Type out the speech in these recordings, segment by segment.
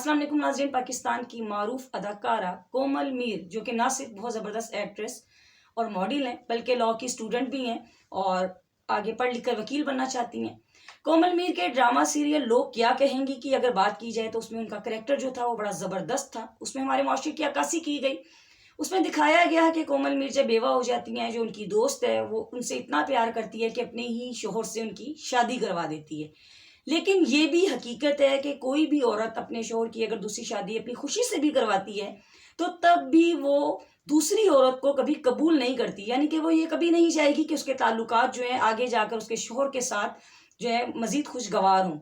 अस्सलाम वालेकुम नाज़रीन। पाकिस्तान की मारूफ अदाकारा कोमल मीर जो कि ना सिर्फ बहुत ज़बरदस्त एक्ट्रेस और मॉडल हैं बल्कि लॉ की स्टूडेंट भी हैं और आगे पढ़ लिख कर वकील बनना चाहती हैं। कोमल मीर के ड्रामा सीरियल लोग क्या कहेंगी की अगर बात की जाए तो उसमें उनका करेक्टर जो था वो बड़ा ज़बरदस्त था। उसमें हमारे माशरे की अक्कासी की गई। उसमें दिखाया गया है कि कोमल मीर जब बेवा हो जाती हैं, जो उनकी दोस्त है वो उनसे इतना प्यार करती है कि अपने ही शोहर से उनकी शादी करवा देती है। लेकिन ये भी हकीकत है कि कोई भी औरत अपने शोहर की अगर दूसरी शादी अपनी खुशी से भी करवाती है तो तब भी वो दूसरी औरत को कभी कबूल नहीं करती। यानी कि वो ये कभी नहीं चाहेगी कि उसके ताल्लुकात जो है आगे जाकर उसके शोहर के साथ जो है मजीद खुशगवार हों।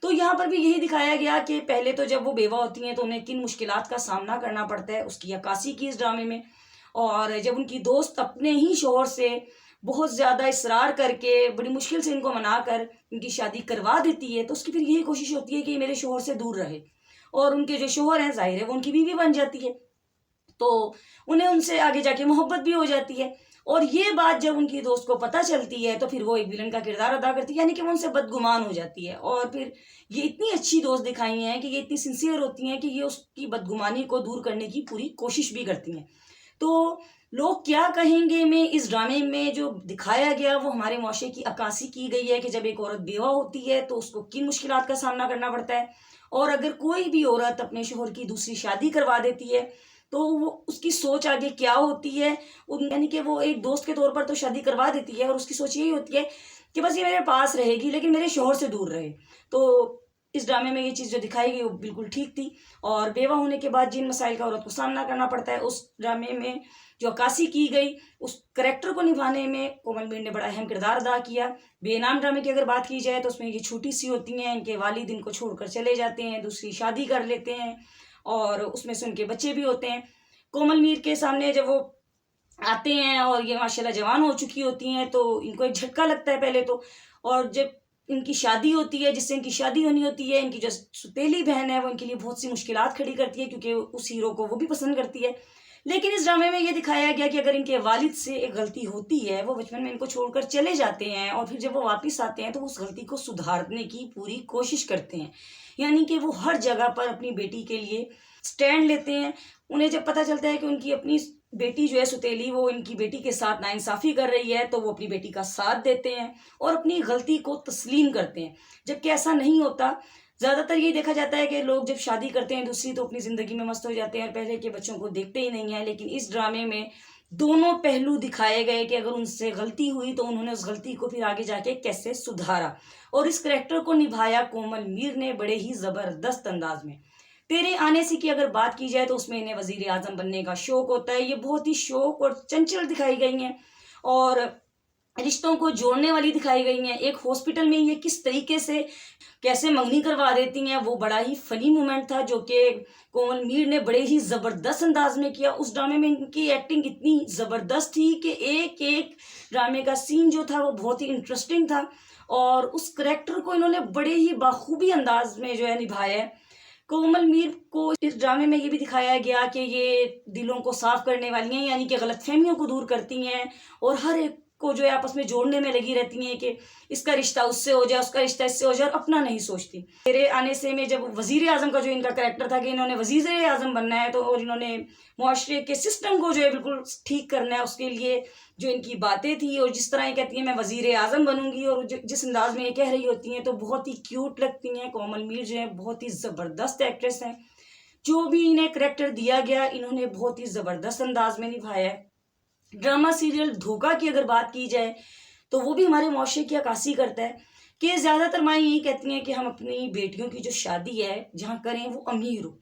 तो यहाँ पर भी यही दिखाया गया कि पहले तो जब वो बेवा होती हैं तो उन्हें किन मुश्किलात का सामना करना पड़ता है, उसकी अक्कासी की इस ड्रामे में। और जब उनकी दोस्त अपने ही शोहर से बहुत ज़्यादा इसरार करके बड़ी मुश्किल से इनको मनाकर इनकी शादी करवा देती है तो उसकी फिर यही कोशिश होती है कि मेरे शोहर से दूर रहे। और उनके जो शोहर हैं ज़ाहिर है वो उनकी बीवी बन जाती है, तो उन्हें उनसे आगे जाके मोहब्बत भी हो जाती है। और ये बात जब उनकी दोस्त को पता चलती है तो फिर वो एक विलन का किरदार अदा करती है, यानी कि वो उनसे बदगुमान हो जाती है। और फिर ये इतनी अच्छी दोस्त दिखाई हैं कि ये इतनी सिंसियर होती हैं कि ये उसकी बदगुमानी को दूर करने की पूरी कोशिश भी करती हैं। तो लोग क्या कहेंगे में इस ड्रामे में जो दिखाया गया वो हमारे मुआशरे की अक्कासी की गई है कि जब एक औरत बेवा होती है तो उसको किन मुश्किलात का सामना करना पड़ता है। और अगर कोई भी औरत अपने शोहर की दूसरी शादी करवा देती है तो वो उसकी सोच आगे क्या होती है। यानी कि वो एक दोस्त के तौर पर तो शादी करवा देती है और उसकी सोच यही होती है कि बस ये मेरे पास रहेगी लेकिन मेरे शोहर से दूर रहे। तो इस ड्रामे में ये चीज़ जो दिखाई गई वो बिल्कुल ठीक थी। और बेवा होने के बाद जिन मसाइल का औरत को सामना करना पड़ता है उस ड्रामे में जो अक्कासी की गई उस करेक्टर को निभाने में कोमल मीर ने बड़ा अहम किरदार अदा किया। बेनाम ड्रामे की अगर बात की जाए तो उसमें ये छोटी सी होती हैं, इनके वालिद इनको छोड़कर चले जाते हैं, दूसरी शादी कर लेते हैं और उसमें से उनके बच्चे भी होते हैं। कोमल मीर के सामने जब वो आते हैं और ये माशाल्लाह जवान हो चुकी होती हैं तो इनको एक झटका लगता है पहले तो। और जब इनकी शादी होती है, जिससे इनकी शादी होनी होती है, इनकी जो सौतेली बहन है वो इनके लिए बहुत सी मुश्किलात खड़ी करती है क्योंकि उस हीरो को वो भी पसंद करती है। लेकिन इस ड्रामे में ये दिखाया गया कि अगर इनके वालिद से एक गलती होती है, वो बचपन में इनको छोड़कर चले जाते हैं और फिर जब वो वापस आते हैं तो उस गलती को सुधारने की पूरी कोशिश करते हैं। यानी कि वो हर जगह पर अपनी बेटी के लिए स्टैंड लेते हैं। उन्हें जब पता चलता है कि उनकी अपनी बेटी जो है सौतेली वो इनकी बेटी के साथ नाइंसाफ़ी कर रही है तो वो अपनी बेटी का साथ देते हैं और अपनी गलती को तस्लीम करते हैं, जबकि ऐसा नहीं होता। ज़्यादातर यही देखा जाता है कि लोग जब शादी करते हैं दूसरी तो अपनी ज़िंदगी में मस्त हो जाते हैं और पहले के बच्चों को देखते ही नहीं हैं। लेकिन इस ड्रामे में दोनों पहलू दिखाए गए कि अगर उनसे गलती हुई तो उन्होंने उस गलती को फिर आगे जाके कैसे सुधारा। और इस करैक्टर को निभाया कोमल मीर ने बड़े ही ज़बरदस्त अंदाज में। तेरे आने से की अगर बात की जाए तो उसमें इन्हें वज़ीर आज़म बनने का शौक़ होता है। ये बहुत ही शौक़ और चंचल दिखाई गई हैं और रिश्तों को जोड़ने वाली दिखाई गई हैं। एक हॉस्पिटल में ये किस तरीके से कैसे मंगनी करवा देती हैं वो बड़ा ही फ़नी मोमेंट था जो कि कोमल मीर ने बड़े ही ज़बरदस्त अंदाज में किया। उस ड्रामे में इनकी एक्टिंग इतनी ज़बरदस्त थी कि एक एक ड्रामे का सीन जो था वो बहुत ही इंटरेस्टिंग था और उस करैक्टर को इन्होंने बड़े ही बाखूबी अंदाज में जो है निभाया है। कोमल मीर को इस ड्रामे में ये भी दिखाया गया कि ये दिलों को साफ करने वाली हैं, यानी कि गलतफहमियों को दूर करती हैं और हर एक को जो है आपस में जोड़ने में लगी रहती हैं कि इसका रिश्ता उससे हो जाए, उसका रिश्ता इससे हो जाए, और अपना नहीं सोचती। मेरे आने से में जब वज़ीर आज़म का जो इनका कैरेक्टर था कि इन्होंने वज़ीर आज़म बनना है तो और इन्होंने मुआशरे के सिस्टम को जो है बिल्कुल ठीक करना है, उसके लिए जो इनकी बातें थी और जिस तरह ये कहती हैं मैं वज़ीर आज़म बनूंगी और जिस अंदाज में ये कह रही होती हैं तो बहुत ही क्यूट लगती हैं। कोमल मीर जो है बहुत ही ज़बरदस्त एक्ट्रेस हैं। जो भी इन्हें करैक्टर दिया गया इन्होंने बहुत ही ज़बरदस्त अंदाज में निभाया है। ड्रामा सीरियल धोखा की अगर बात की जाए तो वो भी हमारे मुआशरे की अक्कासी करता है कि ज़्यादातर माएँ यही कहती हैं कि हम अपनी बेटियों की जो शादी है जहाँ करें वो अमीर हो।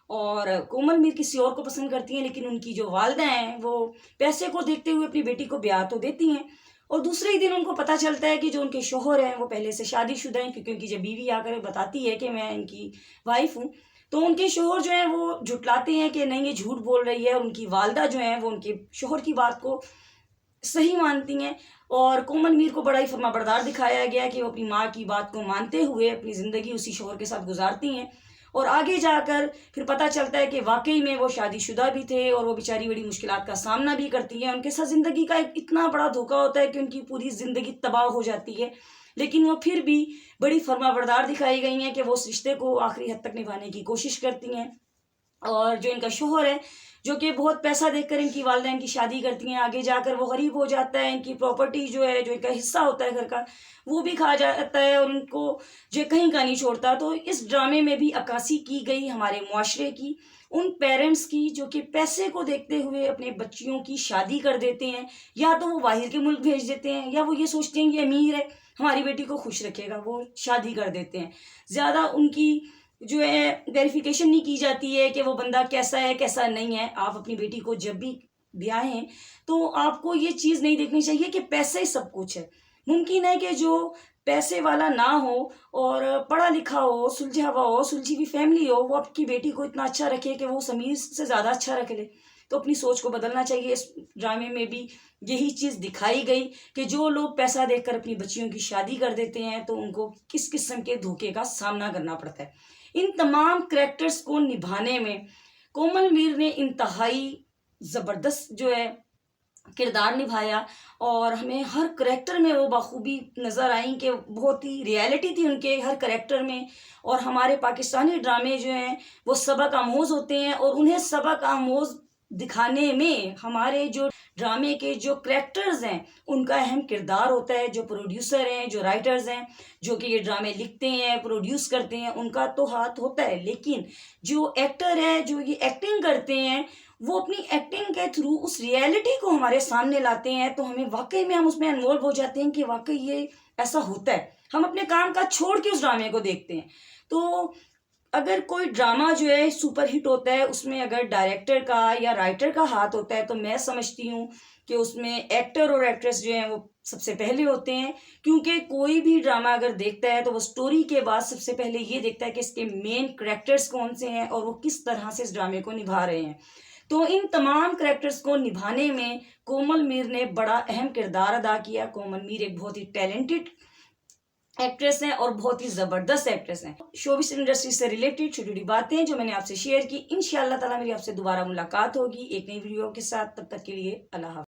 और कोमल मीर किसी और को पसंद करती हैं लेकिन उनकी जो वालदा हैं वो पैसे को देखते हुए अपनी बेटी को ब्याह तो देती हैं और दूसरे ही दिन उनको पता चलता है कि जो उनके शोहर हैं वो पहले से शादीशुदा हैं, क्योंकि उनकी जब बीवी आकर बताती है कि मैं इनकी वाइफ हूँ तो उनके शोहर जो हैं वो झुटलाते हैं कि नहीं ये झूठ बोल रही है और उनकी वालदा जो हैं वो उनके शोहर की बात को सही मानती हैं। और कोमल मीर को बड़ा ही फर्माबरदार दिखाया गया कि वो अपनी माँ की बात को मानते हुए अपनी ज़िंदगी उसी शोहर के साथ गुजारती हैं और आगे जाकर फिर पता चलता है कि वाकई में वो शादीशुदा भी थे और वो बेचारी बड़ी मुश्किलात का सामना भी करती हैं। उनके साथ ज़िंदगी का एक इतना बड़ा धोखा होता है कि उनकी पूरी ज़िंदगी तबाह हो जाती है। लेकिन वो फिर भी बड़ी फर्माबरदार दिखाई गई हैं कि वो उस रिश्ते को आखिरी हद तक निभाने की कोशिश करती हैं। और जो इनका शोहर है, जो कि बहुत पैसा देकर इनकी वालिदैन की शादी करती हैं, आगे जाकर वो गरीब हो जाता है, इनकी प्रॉपर्टी जो है, जो इनका हिस्सा होता है घर का, वो भी खा जाता है और इनको जो कहीं का नहीं छोड़ता। तो इस ड्रामे में भी अक्कासी की गई हमारे मुआशरे की, उन पेरेंट्स की जो कि पैसे को देखते हुए अपने बच्चियों की शादी कर देते हैं, या तो वो बाहर के मुल्क भेज देते हैं, या वो ये सोचते हैं कि अमीर है, हमारी बेटी को खुश रखेगा, वो शादी कर देते हैं। ज़्यादा उनकी जो है वेरिफिकेशन नहीं की जाती है कि वो बंदा कैसा है कैसा नहीं है। आप अपनी बेटी को जब भी ब्याहें तो आपको ये चीज़ नहीं देखनी चाहिए कि पैसे ही सब कुछ है। मुमकिन है कि जो पैसे वाला ना हो और पढ़ा लिखा हो, सुलझा हुआ हो, सुलझी हुई फैमिली हो, वो आपकी बेटी को इतना अच्छा रखे कि वो उस अमीर से ज़्यादा अच्छा रख ले। तो अपनी सोच को बदलना चाहिए। इस ड्रामे में भी यही चीज़ दिखाई गई कि जो लोग पैसा देकर अपनी बच्चियों की शादी कर देते हैं तो उनको किस किस्म के धोखे का सामना करना पड़ता है। इन तमाम करैक्टर्स को निभाने में कोमल मीर ने इंतहाई ज़बरदस्त जो है किरदार निभाया, और हमें हर करैक्टर में वो बखूबी नज़र आई कि बहुत ही रियलिटी थी उनके हर करैक्टर में। और हमारे पाकिस्तानी ड्रामे जो हैं वो सबक आमोज़ होते हैं, और उन्हें सबक आमोज़ दिखाने में हमारे जो ड्रामे के जो करैक्टर्स हैं उनका अहम किरदार होता है। जो प्रोड्यूसर हैं, जो राइटर्स हैं, जो कि ये ड्रामे लिखते हैं, प्रोड्यूस करते हैं, उनका तो हाथ होता है, लेकिन जो एक्टर है, जो ये एक्टिंग करते हैं, वो अपनी एक्टिंग के थ्रू उस रियलिटी को हमारे सामने लाते हैं। तो हमें वाकई में हम उसमें इन्वॉल्व हो जाते हैं कि वाकई ये ऐसा होता है। हम अपने काम का छोड़ के उस ड्रामे को देखते हैं। तो अगर कोई ड्रामा जो है सुपर हिट होता है, उसमें अगर डायरेक्टर का या राइटर का हाथ होता है, तो मैं समझती हूँ कि उसमें एक्टर और एक्ट्रेस जो हैं वो सबसे पहले होते हैं। क्योंकि कोई भी ड्रामा अगर देखता है तो वो स्टोरी के बाद सबसे पहले ये देखता है कि इसके मेन करैक्टर्स कौन से हैं और वो किस तरह से इस ड्रामे को निभा रहे हैं। तो इन तमाम करैक्टर्स को निभाने में कोमल मीर ने बड़ा अहम किरदार अदा किया। कोमल मीर एक बहुत ही टैलेंटेड एक्ट्रेस हैं और बहुत ही ज़बरदस्त एक्ट्रेस हैं। शोबिस इंडस्ट्री से रिलेटेड छोटी छोटी बातें जो मैंने आपसे शेयर की, इंशाअल्लाह ताला मेरी आपसे दोबारा मुलाकात होगी एक नई वीडियो के साथ। तब तक के लिए अल्लाह हाफ़िज़।